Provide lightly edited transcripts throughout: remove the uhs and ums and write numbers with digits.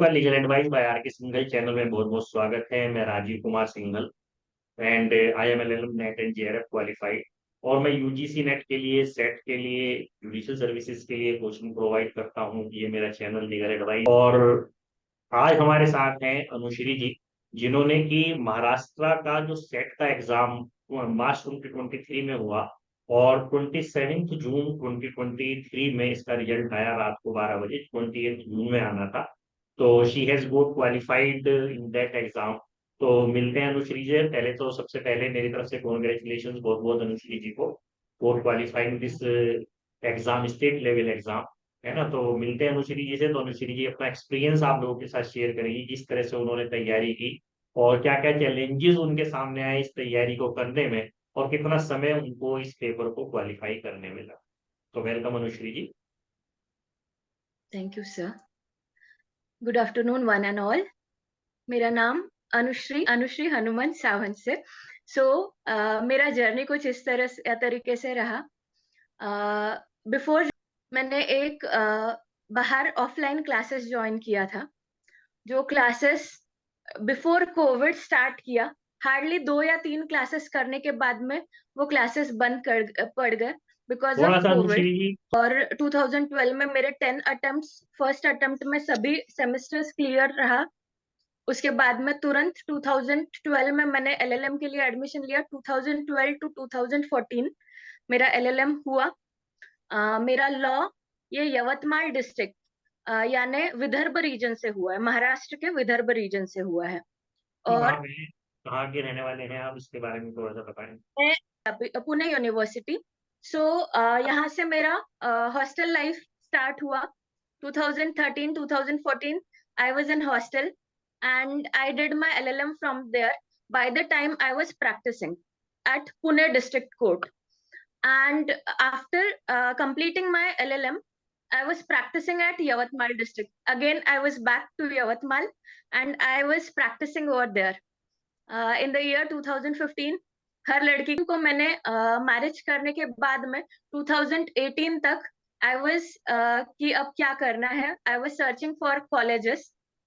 Legal advice bye are के Singhal channel में बहुत बहुत स्वागत है। मैं Rajiv Kumar Singhal and I am L NET and JRF qualified और मैं यूजीसी नेट के लिए सेट के लिए जुडिशियल सर्विसेज के लिए कोचिंग प्रोवाइड करता हूँ। ये मेरा चैनल लीगल एडवाइस। और आज हमारे साथ हैं अनुश्री जी, जिन्होंने की महाराष्ट्र का जो सेट का एग्जाम मार्च 2023 में हुआ और 27 जून 2023 में इसका रिजल्ट आया। रात को 12 बजे 28 जून में आना था। तो she has got qualified in that exam. तो मिलते हैं अनुश्री जी। पहले तो सबसे पहले मेरी तरफ से कॉन्ग्रेचुलेशन बहुत बहुत अनुश्री जी को for qualifying this exam, state level exam, है ना। तो मिलते हैं अनुश्री जी से। तो अनुश्री जी अपना एक्सपीरियंस आप लोगों के साथ शेयर करेंगी, किस तरह से उन्होंने तैयारी की और क्या क्या चैलेंजेस उनके सामने आए इस तैयारी को करने में और कितना समय उनको इस पेपर को क्वालिफाई करने में लगा। तो welcome Anushree ji. Thank you sir. Good afternoon one and all. मेरा नाम अनुश्री हनुमान सावंत से। मेरा जर्नी कुछ इस तरीके से रहा। बिफोर मैंने एक बाहर ऑफलाइन क्लासेस ज्वाइन किया था। जो क्लासेस बिफोर कोविड स्टार्ट किया, हार्डली 2 या 3 क्लासेस करने के बाद में वो क्लासेस बंद कर पड़ गए बिकॉज थोड़ा ऑफ सा कोविड। अनुश्री जी। और 2012 में मेरे 10 अटेम्प्ट्स, फर्स्ट अटेम्प्ट में सभी सेमेस्टर्स क्लियर रहा। उसके बाद में तुरंत 2012 में मैंने एलएलएम के लिए एडमिशन लिया। 2012 टू 2014 मेरा एलएलएम हुआ। मेरा लॉ ये यवतमाल डिस्ट्रिक्ट यानी विदर्भ रीजन से हुआ है, महाराष्ट्र के विदर्भ रीजन से हुआ है। कहाँ और में कहाँ के रहने वाले हैं आप, इसके बारे में थोड़ा सा बताएं। मैं पुणे यूनिवर्सिटी। यहाँ से मेरा हॉस्टल लाइफ स्टार्ट हुआ। 2013 2014 I was in hostel and I did my LLM from there. By the time I was practicing at Pune District Court, and after completing my LLM, I was practicing at Yavatmal District. Again, I was back to Yavatmal and I was practicing over there. In the year 2015 हर लड़की को मैंने marriage करने के बाद में 2018 तक I was कि अब क्या करना है। I was searching for colleges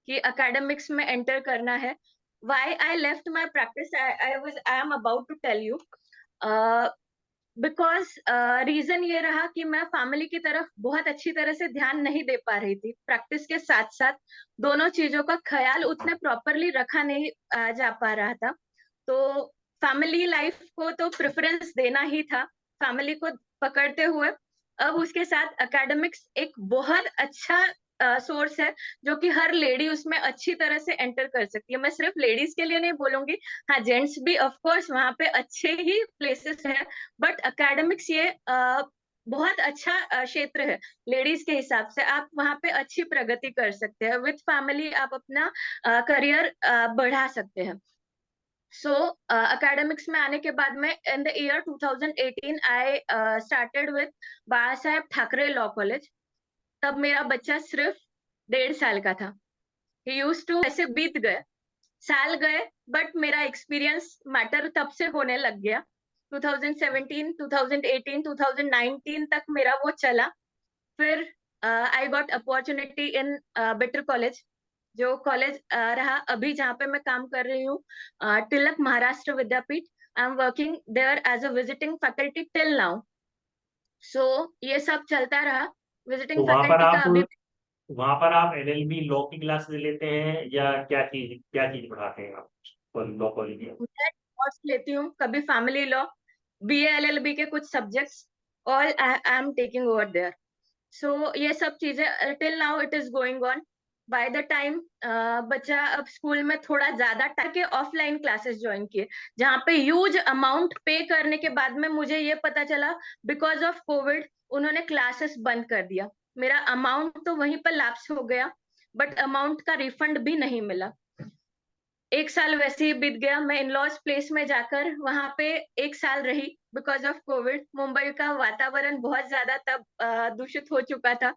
कि एकेडमिक्स में एंटर करना है। Why I left my practice, I am about to tell you. Because reason ये रहा कि मैं फैमिली की तरफ बहुत अच्छी तरह से ध्यान नहीं दे पा रही थी। प्रैक्टिस के साथ साथ दोनों चीजों का ख्याल उतने प्रॉपरली रखा नहीं जा पा रहा था। तो फैमिली लाइफ को तो प्रेफरेंस देना ही था, फैमिली को पकड़ते हुए। अब उसके साथ एकेडमिक्स एक बहुत अच्छा सोर्स है जो कि हर लेडी उसमें अच्छी तरह से एंटर कर सकती है। मैं सिर्फ लेडीज के लिए नहीं बोलूंगी, हाँ जेंट्स भी ऑफ कोर्स वहां पे अच्छे ही प्लेसेस है, बट एकेडमिक्स ये बहुत अच्छा क्षेत्र है। लेडीज के हिसाब से आप वहां पे अच्छी प्रगति कर सकते हैं। विथ फैमिली आप अपना करियर बढ़ा सकते हैं। academics में आने के बाद में in the year 2018 I started with Balasaheb Thackeray law college. तब मेरा बच्चा सिर्फ 1.5 साल का था। He used to ऐसे बीत गए, साल गए, बट मेरा एक्सपीरियंस मैटर तब से होने लग गया। 2017, 2018, 2019 तक मेरा वो चला। फिर I got opportunity in better college, जो कॉलेज रहा अभी जहाँ पे मैं काम कर रही हूँ, Tilak Maharashtra Vidyapeeth. I am working there as a visiting faculty till now. ये सब चलता रहा। विजिटिंग तो फैकल्टी का अभी वहां पर आप एलएलबी लॉ की क्लासेस लेते हैं या क्या चीज पढ़ाते हैं आप लॉ कॉलेज में। मैं कोर्स लेती हूँ, कभी फैमिली लॉ, बीए एलएलबी के कुछ subjects, all I am taking over there. ये सब चीजें till now it is going on. By the time बच्चा अब स्कूल में थोड़ा ज्यादा के ऑफलाइन क्लासेस ज्वाइन किए, जहाँ पे ह्यूज अमाउंट पे करने के बाद में मुझे ये पता चला बिकॉज ऑफ कोविड उन्होंने क्लासेस बंद कर दिया। मेरा अमाउंट तो वहीं पर लैप्स हो गया, बट अमाउंट का रिफंड भी नहीं मिला। 1 साल वैसे ही बीत गया। मैं इन लॉज प्लेस में जाकर वहां पे 1 साल रही बिकॉज ऑफ कोविड। मुंबई का वातावरण बहुत ज्यादा तब दूषित हो चुका था।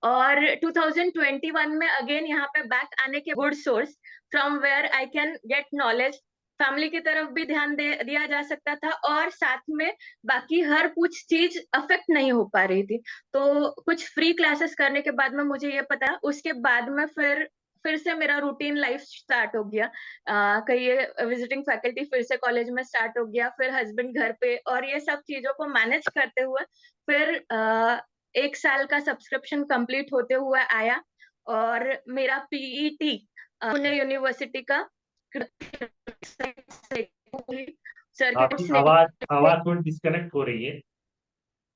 और 2021 में अगेन यहाँ पे बैक आने के good source from where I can get knowledge. Family की तरफ भी ध्यान दिया जा सकता था और साथ में बाकी हर कुछ चीज अफेक्ट नहीं हो पा रही थी। तो कुछ फ्री क्लासेस करने के बाद में मुझे ये पता, उसके बाद में फिर फिर से मेरा रूटीन लाइफ स्टार्ट हो गया। कहीं विजिटिंग फैकल्टी फिर से कॉलेज में स्टार्ट हो गया, फिर हस्बैंड घर पे, और ये सब चीजों को मैनेज करते हुए फिर 1 साल का सब्सक्रिप्शन कंप्लीट होते हुए आया, और मेरा पीईटी पुणे यूनिवर्सिटी का आपकी सर्किट। आवाज आवाज थोड़ी डिस्कनेक्ट हो रही है।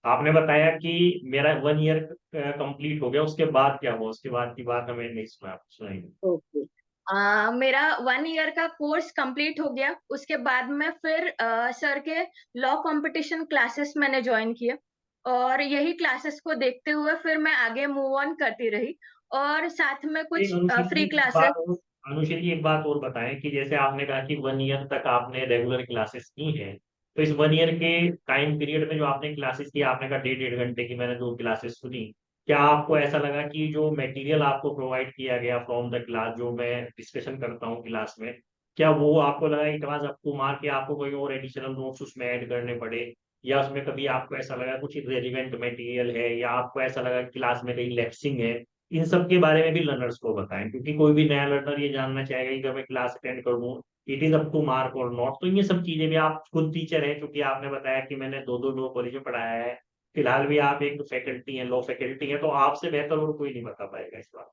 आपने बताया कि मेरा 1 ईयर कंप्लीट हो गया, उसके बाद क्या हुआ? उसके बाद की बात हमें नहीं सुनाई। ओके। मेरा 1 ईयर का कोर्स कंप्लीट हो गया, उसके बाद में फिर सर के लॉ कंपटीशन क्लासेस मैंने ज्वाइन किए, और यही क्लासेस को देखते हुए फिर मैं आगे मूव ऑन करती रही, और साथ में एक कुछ अनुश्री जी फ्री एक बात क्लासेस। और अनुश्री जी एक बात और बताएं कि जैसे आपने कहा कि 1 ईयर तक आपने रेगुलर क्लासेस की हैं, तो इस 1 ईयर के टाइम पीरियड में जो आपने क्लासेस की, आपने कहा 1.5 घंटे की मैंने 2 क्लासेस सुनी, क्या आपको ऐसा लगा कि जो मटेरियल आपको प्रोवाइड किया गया फ्रॉम द क्लास, जो मैं डिस्कशन करता हूँ क्लास में, क्या वो आपको लगा it was up to mark, या आपको कोई और एडिशनल नोट्स उसमें ऐड करने पड़े, या उसमें कभी आपको ऐसा लगा कुछ रेलिवेंट मटेरियल है, या आपको ऐसा लगा कि क्लास में कहीं लैप्सिंग है? इन सब के बारे में भी लर्नर्स को बताएं, क्योंकि कोई भी नया लर्नर ये जानना चाहेगा कि जब मैं क्लास अटेंड करूँ it is up to mark और नॉट। तो ये सब चीजें भी, आप खुद टीचर हैं, क्योंकि आपने बताया कि मैंने दो दो लॉ कॉलेज में पढ़ाया है, फिलहाल भी आप एक फैकल्टी हैं, लॉ फैकल्टी है, तो आपसे बेहतर और कोई नहीं बता पाएगा इस बात।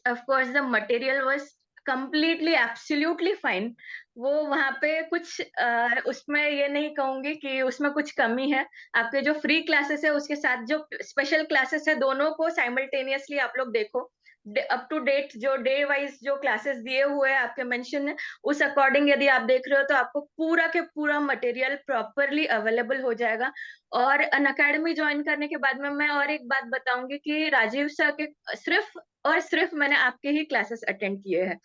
Of course the material was completely absolutely fine। वो वहां पे कुछ उसमें ये नहीं कहूंगी कि उसमें कुछ कमी है। आपके जो फ्री क्लासेस है उसके साथ जो स्पेशल क्लासेस है, दोनों को साइमल्टेनियसली आप लोग देखो। अप टू डेट जो डे वाइज जो क्लासेस दिए हुए हैं आपके मेंशन है, उस अकॉर्डिंग यदि आप देख रहे हो तो आपको पूरा के पूरा मटेरियल प्रॉपरली अवेलेबल हो जाएगा। और अन अकेडमी ज्वाइन करने के बाद में मैं और एक बात बताऊंगी कि राजीव सर के सिर्फ और सिर्फ मैंने आपके ही क्लासेस अटेंड किए हैं।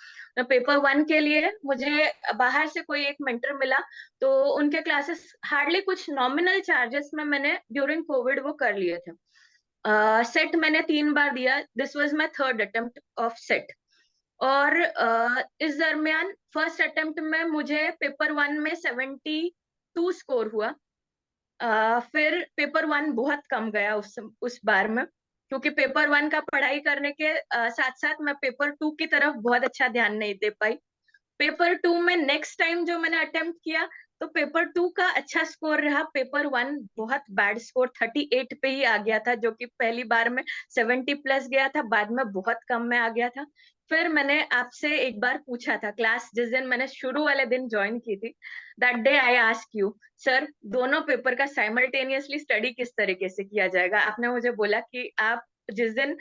पेपर 1 के लिए मुझे बाहर से कोई एक मेंटर मिला, तो उनके क्लासेस हार्डली कुछ नॉमिनल चार्जेस में मैंने ड्यूरिंग कोविड वो कर लिए थे। सेट मैंने 3 बार दिया, this was my third attempt of set. और इस दरमियान फर्स्ट अटेम्प्ट में मुझे पेपर 1 में 72 स्कोर हुआ। फिर पेपर 1 बहुत कम गया उस बार में, क्योंकि पेपर 1 का पढ़ाई करने के साथ साथ मैं पेपर 2 की तरफ बहुत अच्छा ध्यान नहीं दे पाई। पेपर 2 में नेक्स्ट टाइम जो मैंने अटेम्प्ट किया, तो पेपर 2 का अच्छा स्कोर रहा, पेपर 1 बहुत बैड स्कोर 38 पे ही आ गया था, जो कि पहली बार में 70 प्लस गया था, बाद में बहुत कम में आ गया था। फिर मैंने आपसे एक बार पूछा था, क्लास जिस दिन मैंने शुरू वाले दिन ज्वाइन की थी, that day I ask you, sir दोनों पेपर का साइमल्टेनियसली स्टडी किस तरीके से किया जाएगा? आपने मुझे बोला कि आप जिस दिन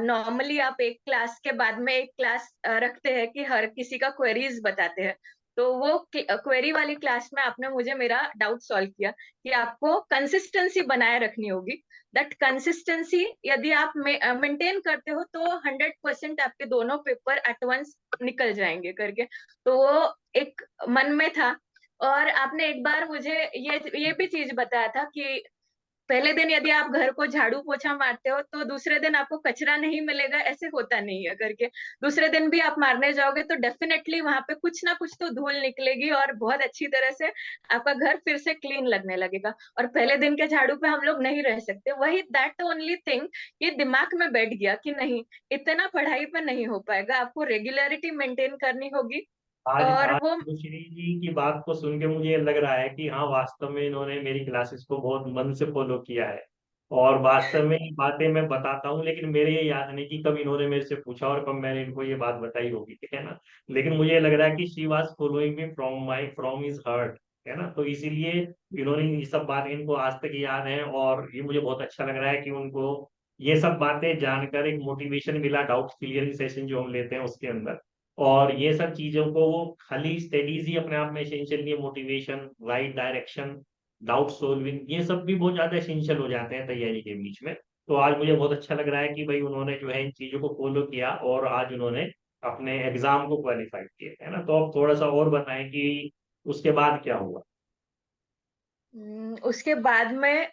नॉर्मली आप एक क्लास के बाद में एक क्लास रखते हैं कि हर किसी का क्वेरीज बताते हैं, तो वो क्वेरी वाली क्लास में आपने मुझे मेरा डाउट सॉल्व किया कि आपको कंसिस्टेंसी बनाए रखनी होगी। दैट कंसिस्टेंसी यदि आप मेंटेन करते हो तो 100% आपके दोनों पेपर एट वंस निकल जाएंगे करके। तो वो एक मन में था। और आपने एक बार मुझे ये भी चीज बताया था कि पहले दिन यदि आप घर को झाड़ू पोछा मारते हो तो दूसरे दिन आपको कचरा नहीं मिलेगा, ऐसे होता नहीं है करके। दूसरे दिन भी आप मारने जाओगे तो डेफिनेटली वहां पे कुछ ना कुछ तो धूल निकलेगी, और बहुत अच्छी तरह से आपका घर फिर से क्लीन लगने लगेगा। और पहले दिन के झाड़ू पे हम लोग नहीं रह सकते, वही दैट ओनली थिंग ये दिमाग में बैठ गया कि नहीं, इतना पढ़ाई पे नहीं हो पाएगा, आपको रेगुलरिटी मेंटेन करनी होगी। आज और आज वो श्री जी की बात को सुन के मुझे लग रहा है कि हाँ, वास्तव में इन्होंने मेरी क्लासेस को बहुत मन से फॉलो किया है, और वास्तव में ये बातें मैं बताता हूँ, लेकिन मेरे ये याद नहीं कि कब इन्होंने मेरे से पूछा और कब मैंने इनको ये बात बताई होगी, ठीक है ना। लेकिन मुझे लग रहा है कि she was following me from his heart, है ना, तो इसीलिए इन्होंने ये सब बातें इनको आज तक याद है, और ये मुझे बहुत अच्छा लग रहा है कि उनको ये सब बातें जानकर एक मोटिवेशन मिला डाउट क्लियरिंग सेशन जो हम लेते हैं उसके अंदर। और ये सब चीजों को वो खाली स्टडीज ही अपने आप में एसेंशियल नहीं है, motivation, right direction, doubt solving, ये सब भी बहुत ज्यादा एसेंशियल हो जाते हैं तैयारी के बीच में। तो आज मुझे बहुत अच्छा लग रहा है कि भाई उन्होंने जो है इन चीजों को फॉलो किया, और आज उन्होंने अपने एग्जाम को क्वालिफाई किया, है ना। तो अब थोड़ा सा और बताएं कि उसके बाद क्या हुआ। उसके बाद में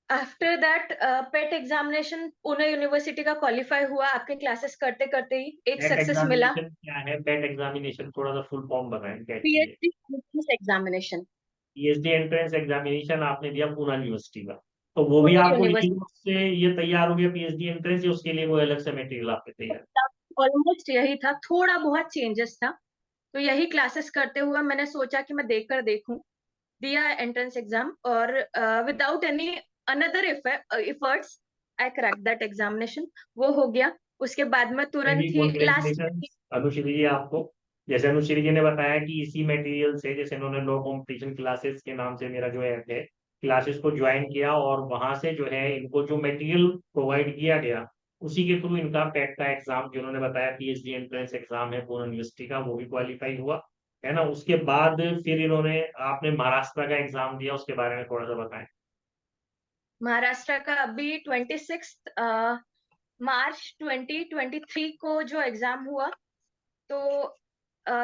after that pet examination Pune university का क्वालिफाई हुआ, आपके क्लासेस करते करते ही एक पेट सक्सेस मिला। एग्जामिनेशन क्या है? पेट एग्जामिनेशन थोड़ा सा फुल फॉर्म बताएं क्या चीज है? PhD examination. PhD entrance examination आपने दिया पूना यूनिवर्सिटी का? तो वो भी पुणे आपको यही यूनिवर्सिटी। से ये तैयार हो गया पीएचडी एंट्रेंस, या उसके लिए वो अलग से मटेरियल आपके तैयार? ऑलमोस्ट यही था, थोड़ा बहुत चेंजेस था। तो यही क्लासेस करते हुए मैंने सोचा कि मैं देख कर देखूं, दिया एंट्रेंस एग्जाम, और without any another efforts I crack that examination. वो हो गया। उसके बाद में में भी तुरंत ही लास्ट कॉन्ग्रेचुलेशन अनुश्री जी आपको। जैसे अनुश्री जी ने बताया कि इसी मटेरियल से, जैसे इन्होंने लो कंपटीशन क्लासेस के नाम से मेरा जो ऐप है, क्लासेस को ज्वाइन किया, और वहां से जो है इनको जो मटेरियल प्रोवाइड किया गया, उसी के थ्रू इनका पेट का एग्जाम जो उन्होंने बताया पीएचडी एंट्रेंस एग्जाम है पूर्ण यूनिवर्सिटी का, वो भी क्वालिफाई हुआ, है ना। उसके बाद फिर इन्होंने, आपने महाराष्ट्र का एग्जाम दिया, उसके बारे में थोड़ा सा बताएं। महाराष्ट्र का अभी 26 मार्च 2023 को जो एग्जाम हुआ, तो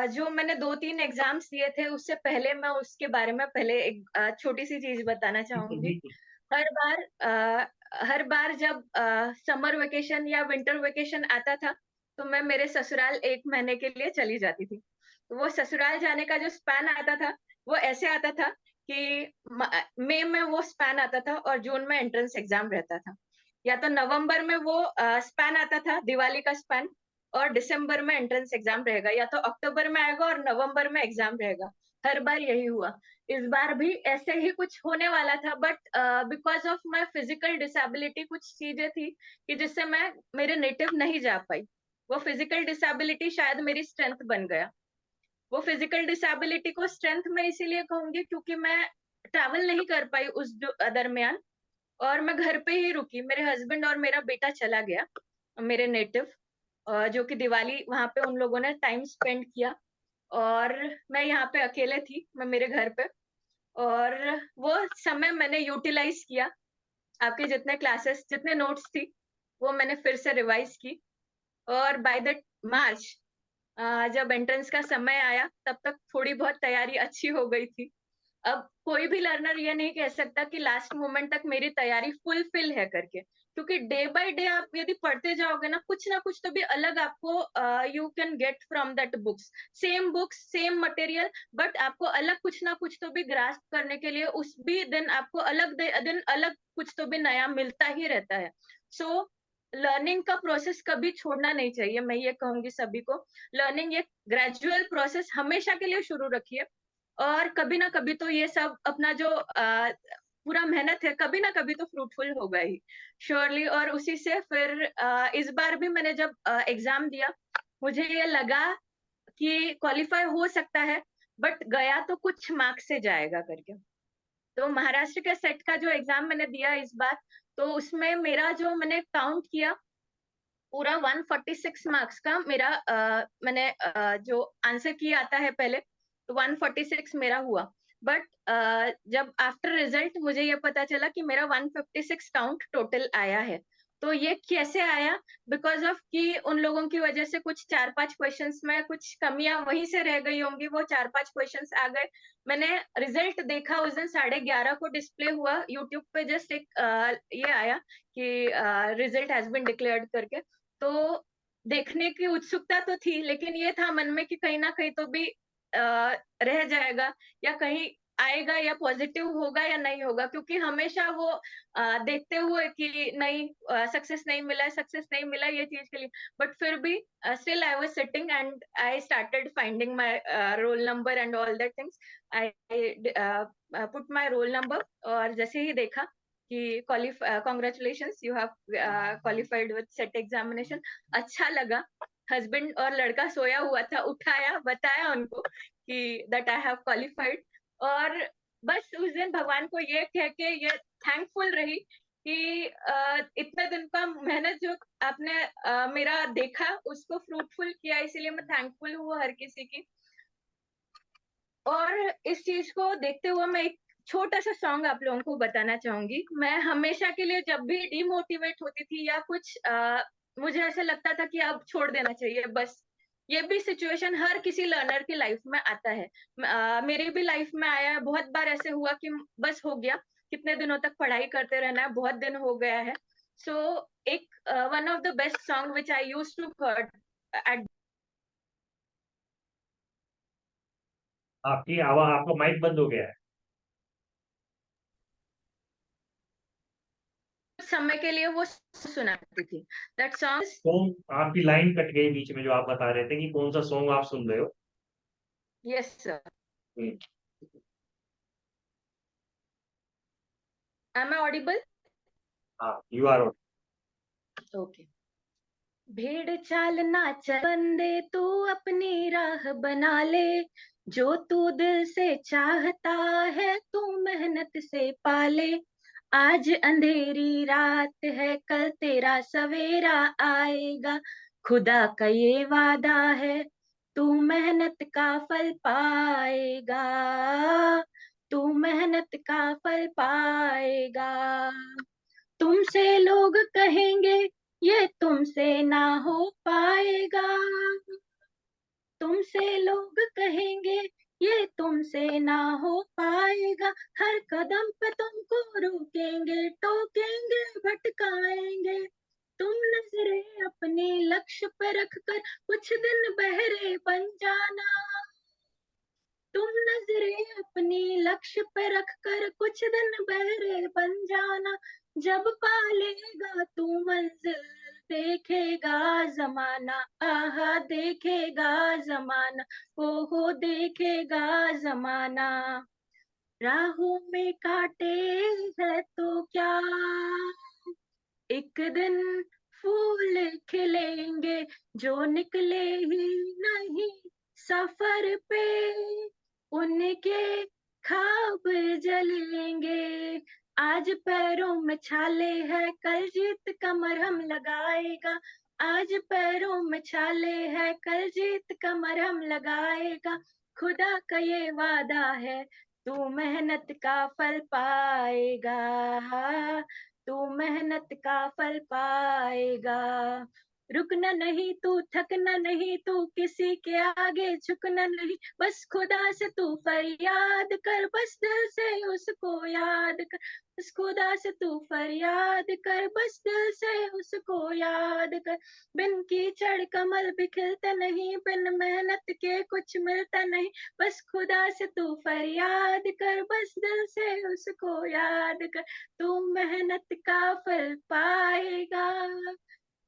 जो मैंने 2-3 एग्जाम्स दिए थे, उससे पहले मैं उसके बारे में पहले एक छोटी सी चीज बताना बिल्कुल चाहूंगी। बिल्कुल। हर बार हर बार जब समर वेकेशन या विंटर वेकेशन आता था, तो मैं मेरे ससुराल 1 महीने के लिए चली जाती थी। तो वो ससुराल जाने का जो स्पैन आता था, वो ऐसे आता था कि मई में वो स्पैन आता था और जून में एंट्रेंस एग्जाम रहता था, या तो नवंबर में वो स्पैन आता था, दिवाली का स्पैन, और दिसंबर में एंट्रेंस एग्जाम रहेगा, या तो अक्टूबर में आएगा और नवंबर में एग्जाम रहेगा। हर बार यही हुआ। इस बार भी ऐसे ही कुछ होने वाला था, but because of my physical disability कुछ चीजें थी कि जिससे मैं मेरे नेटिव नहीं जा पाई। वो फिजिकल डिसेबिलिटी शायद मेरी स्ट्रेंथ बन गया। वो फिजिकल डिसेबिलिटी को स्ट्रेंथ में इसीलिए कहूंगी क्योंकि मैं ट्रैवल नहीं कर पाई उस दरमियान, और मैं घर पे ही रुकी। मेरे हस्बैंड और मेरा बेटा चला गया मेरे नेटिव, जो कि दिवाली वहां पे उन लोगों ने टाइम स्पेंड किया, और मैं यहाँ पे अकेले थी, मैं मेरे घर पे। और वो समय मैंने यूटिलाइज किया। आपके जितने क्लासेस, जितने नोट्स थी, वो मैंने फिर से रिवाइज की। और बाय द मार्च, जब एंट्रेंस का समय आया, तब तक थोड़ी बहुत तैयारी अच्छी हो गई थी। अब कोई भी लर्नर ये नहीं कह सकता कि लास्ट मोमेंट तक मेरी तैयारी फुलफिल है करके, क्योंकि डे बाय डे आप यदि पढ़ते जाओगे ना कुछ तो भी अलग आपको you can get from that books same material, but आपको अलग कुछ ना कुछ तो भी ग्रास्प करने के लिए उस भी दिन आपको दिन अलग कुछ तो भी नया मिलता ही रहता है। सो लर्निंग का प्रोसेस कभी छोड़ना नहीं चाहिए, मैं ये कहूंगी सभी को। लर्निंग एक ग्रेजुअल प्रोसेस हमेशा के लिए शुरू रखिए, और कभी ना कभी तो ये सब अपना जो पूरा मेहनत है, कभी ना कभी तो फ्रूटफुल होगा ही, श्योरली। और उसी से फिर इस बार भी मैंने जब एग्जाम दिया, मुझे ये लगा कि क्वालिफाई हो सकता है, बट गया तो कुछ मार्क्स से जाएगा करके। तो महाराष्ट्र के सेट का जो एग्जाम मैंने दिया इस बार, तो उसमें मेरा जो मैंने काउंट किया, पूरा 146 मार्क्स का मेरा मैंने जो आंसर किया आता है पहले, तो 146 मेरा हुआ। बट जब आफ्टर रिजल्ट मुझे ये पता चला कि मेरा 156 काउंट टोटल आया है। तो ये कैसे आया? बिकॉज ऑफ कि उन लोगों की वजह से कुछ 4-5 क्वेश्चंस में कुछ कमियां वहीं से रह गई होंगी, वो 4-5 क्वेश्चंस आ गए। मैंने रिजल्ट देखा उस दिन 11:30 को डिस्प्ले हुआ यूट्यूब पे, जस्ट एक ये आया कि रिजल्ट हैज बीन डिक्लेयर्ड करके। तो देखने की उत्सुकता तो थी, लेकिन ये था मन में कि कहीं ना कहीं तो भी रह जाएगा, या कहीं आएगा, या पॉजिटिव होगा या नहीं होगा, क्योंकि हमेशा वो देखते हुए कि नहीं, सक्सेस नहीं मिला है, सक्सेस नहीं मिला है, ये चीज के लिए। बट फिर भी still I was sitting and I started finding my roll number and all that things. I put my roll number, और जैसे ही देखा कि congratulations, you have qualified with set examination, अच्छा लगा। हस्बैंड और लड़का सोया हुआ था, उठाया, बताया उनको कि दैट आई हैव क्वालिफाइड। और बस उस दिन भगवान को ये कह के ये थैंकफुल रही कि इतने दिन का मेहनत जो आपने मेरा देखा, उसको फ्रूटफुल किया, इसीलिए मैं थैंकफुल हूँ हर किसी की। और इस चीज को देखते हुए मैं एक छोटा सा सॉन्ग आप लोगों को बताना चाहूंगी। मैं हमेशा के लिए जब भी डिमोटिवेट होती थी या कुछ मुझे ऐसा लगता था कि अब छोड़ देना चाहिए बस, ये भी सिचुएशन हर किसी लर्नर की लाइफ में आता है। मेरी भी लाइफ में आया है, बहुत बार ऐसे हुआ कि बस हो गया, कितने दिनों तक पढ़ाई करते रहना है, बहुत दिन हो गया है। सो एक one of the best song which I use to heard at. आपकी आवाज, आपका माइक बंद हो गया है। समय के लिए वो सुनाती थी। That song. सॉन्ग आपकी लाइन कट गई बीच में जो आप बता रहे थे कि कौन सा सॉन्ग आप सुन रहे हो। Yes sir. Hmm, am I audible? हाँ, यू आर। ओके। भीड़ चाल ना चल बंदे, तू अपनी राह बना ले। जो तू दिल से चाहता है तू मेहनत से पाले। आज अंधेरी रात है, कल तेरा सवेरा आएगा। खुदा का ये वादा है, तू मेहनत का फल पाएगा। तू मेहनत का फल पाएगा। तुमसे लोग कहेंगे ये तुमसे ना हो पाएगा। तुमसे लोग कहेंगे ये तुमसे ना हो पाएगा। हर कदम पे तुमको रोकेंगे, टोकेंगे, भटकाएंगे। तुम नजरें अपने लक्ष्य पे रखकर कुछ दिन बहरे बन जाना। तुम नजरें अपनी लक्ष्य पे रखकर कुछ दिन बहरे बन जाना। जब पालेगा तू मंजिल, देखेगा जमाना। आहा देखेगा जमाना। ओहो देखेगा जमाना। राहों में कांटे है तो क्या, एक दिन फूल खिलेंगे। जो निकले ही नहीं सफर पे, उनके ख्वाब जलेंगे। आज पैरों में छाले है, कल जीत का मरहम लगाएगा। आज पैरों में छाले है, कल जीत का मरहम लगाएगा। खुदा का ये वादा है, तू मेहनत का फल पाएगा। तू मेहनत का फल पाएगा। रुकना नहीं तू, थकना नहीं तू, किसी के आगे झुकना नहीं। बस खुदा से तू फरियाद कर, बस दिल से उसको याद कर। बस खुदा से तू फरियाद कर, बस दिल से उसको याद कर। बिन कीचड़ कमल भी खिलता नहीं, बिन मेहनत के कुछ मिलता नहीं। बस खुदा से तू फरियाद कर, बस दिल से उसको याद कर। तू मेहनत का फल पाएगा।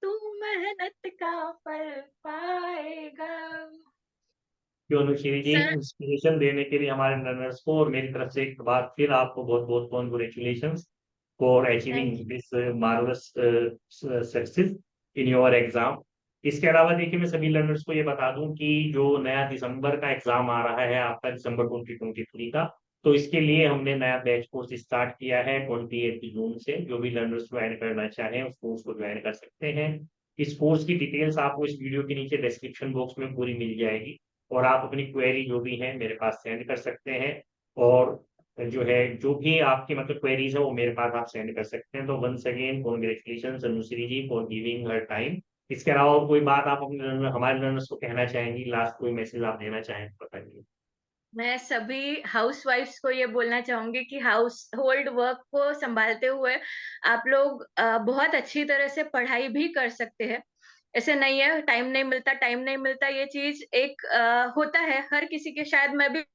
तू मेहनत का फल पाएगा। क्यों अनुश्री जी, सर इंस्पिरेशन देने के लिए हमारे लर्नर्स को और मेरी तरफ से एक बार फिर आपको बहुत बहुत congratulation for thank achieving you. This marvellous success in your exam. इसके अलावा देखिए मैं सभी लर्नर्स को ये बता दूं कि जो नया दिसंबर का एग्जाम आ रहा है आपका, दिसंबर 2023 का, तो इसके लिए हमने नया बैच कोर्स स्टार्ट किया है 28 जून से। जो भी लर्नर्स ज्वाइन करना चाहें उस कोर्स को ज्वाइन कर सकते हैं। इस कोर्स की डिटेल्स आपको इस वीडियो के नीचे डिस्क्रिप्शन बॉक्स में पूरी मिल जाएगी, और आप अपनी क्वेरी जो भी है मेरे पास सेंड कर सकते हैं। और जो है, जो भी आपकी मतलब क्वेरीज है वो मेरे पास आप सेंड कर सकते हैं। तो once again congratulation Anushree ji for giving her time. इसके अलावा और कोई बात आप अपने हमारे लर्नर्स को कहना चाहेंगी, लास्ट कोई मैसेज आप देना चाहें तो बताइए। मैं सभी हाउसवाइफ्स को ये बोलना चाहूंगी कि हाउस होल्ड वर्क को संभालते हुए आप लोग बहुत अच्छी तरह से पढ़ाई भी कर सकते हैं। ऐसे नहीं है टाइम नहीं मिलता, टाइम नहीं मिलता, ये चीज एक होता है हर किसी के। शायद मैं भी